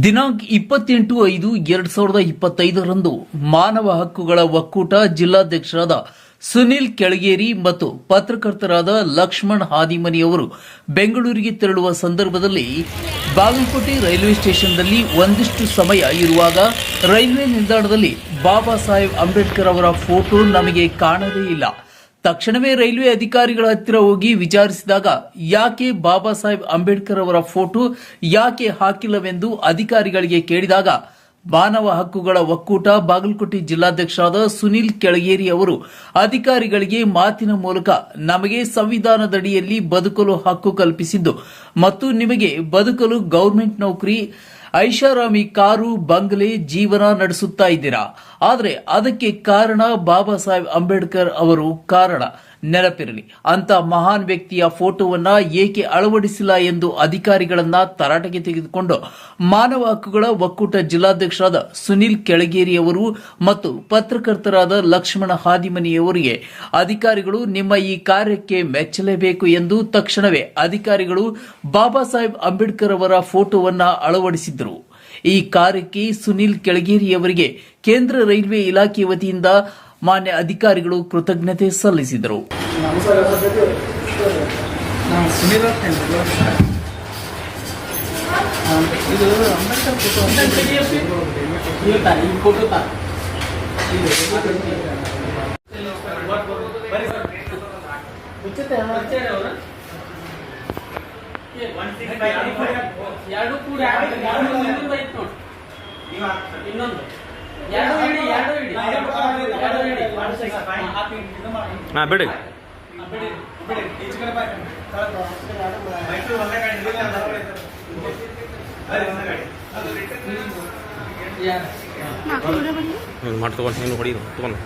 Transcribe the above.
ದಿನಾಂಕ 28/5/2025 ಮಾನವ ಹಕ್ಕುಗಳ ಒಕ್ಕೂಟ ಜಿಲ್ಲಾಧ್ಯಕ್ಷರಾದ ಸುನಿಲ್ ಕೆಳಗೇರಿ ಮತ್ತು ಪತ್ರಕರ್ತರಾದ ಲಕ್ಷ್ಮಣ್ ಹಾದಿಮನಿ ಅವರು ಬೆಂಗಳೂರಿಗೆ ತೆರಳುವ ಸಂದರ್ಭದಲ್ಲಿ ಬಾಗಲಕೋಟೆ ರೈಲ್ವೆ ಸ್ಟೇಷನ್ನಲ್ಲಿ ಒಂದಿಷ್ಟು ಸಮಯ ಇರುವಾಗ ರೈಲ್ವೆ ನಿಲ್ದಾಣದಲ್ಲಿ ಬಾಬಾ ಸಾಹೇಬ್ ಅಂಬೇಡ್ಕರ್ ಅವರ ಫೋಟೋ ನಮಗೆ ಕಾಣದೇ ಇಲ್ಲ. ತಕ್ಷಣವೇ ರೈಲ್ವೆ ಅಧಿಕಾರಿಗಳ ಹತ್ತಿರ ಹೋಗಿ ವಿಚಾರಿಸಿದಾಗ ಯಾಕೆ ಬಾಬಾ ಸಾಹೇಬ್ ಅಂಬೇಡ್ಕರ್ ಅವರ ಫೋಟೋ ಯಾಕೆ ಹಾಕಿಲ್ಲವೆಂದು ಅಧಿಕಾರಿಗಳಿಗೆ ಕೇಳಿದಾಗ ಮಾನವ ಹಕ್ಕುಗಳ ಒಕ್ಕೂಟ ಬಾಗಲಕೋಟೆ ಜಿಲ್ಲಾಧ್ಯಕ್ಷರಾದ ಸುನಿಲ್ ಕೆಳಗೇರಿ ಅವರು ಅಧಿಕಾರಿಗಳಿಗೆ ಮಾತಿನ ಮೂಲಕ ನಮಗೆ ಸಂವಿಧಾನದಡಿಯಲ್ಲಿ ಬದುಕಲು ಹಕ್ಕು ಕಲ್ಪಿಸಿದ್ದು ಮತ್ತು ನಿಮಗೆ ಬದುಕಲು ಗೌರ್ಮೆಂಟ್ ನೌಕರಿ ಐಷಾರಾಮಿ ಕಾರು ಬಂಗಲೆ ಜೀವನ ನಡೆಸುತ್ತಾ ಇದ್ದೀರಾ, ಆದರೆ ಅದಕ್ಕೆ ಕಾರಣ ಬಾಬಾ ಸಾಹೇಬ್ ಅಂಬೇಡ್ಕರ್ ಅವರು ಕಾರಣ. ನೆನಪಿರಲಿ, ಅಂತ ಮಹಾನ್ ವ್ಯಕ್ತಿಯ ಫೋಟೋವನ್ನ ಏಕೆ ಅಳವಡಿಸಿಲ್ಲ ಎಂದು ಅಧಿಕಾರಿಗಳನ್ನ ತರಾಟೆಗೆ ತೆಗೆದುಕೊಂಡು ಮಾನವ ಹಕ್ಕುಗಳ ಒಕ್ಕೂಟ ಜಿಲ್ಲಾಧ್ಯಕ್ಷರಾದ ಸುನಿಲ್ ಕೆಳಗೇರಿ ಅವರು ಮತ್ತು ಪತ್ರಕರ್ತರಾದ ಲಕ್ಷ್ಮಣ ಹಾದಿಮನಿಯವರಿಗೆ ಅಧಿಕಾರಿಗಳು ನಿಮ್ಮ ಈ ಕಾರ್ಯಕ್ಕೆ ಮೆಚ್ಚಲೇಬೇಕು ಎಂದು ತಕ್ಷಣವೇ ಅಧಿಕಾರಿಗಳು ಬಾಬಾ ಸಾಹೇಬ್ ಅಂಬೇಡ್ಕರ್ ಅವರ ಫೋಟೋವನ್ನ ಅಳವಡಿಸಿದ್ದರು. ಈ ಕಾರ್ಯಕ್ಕೆ ಸುನಿಲ್ ಕೆಳಗೇರಿಯವರಿಗೆ ಕೇಂದ್ರ ರೈಲ್ವೆ ಇಲಾಖೆ ವತಿಯಿಂದ ಮಾನ್ಯ ಅಧಿಕಾರಿಗಳು ಕೃತಜ್ಞತೆ ಸಲ್ಲಿಸಿದರು. ಬಿಡಿ ಮಾಡಿ ತಗೊಂಡು ನೀನು ಹೊಡಿ ತಗೊಂಡು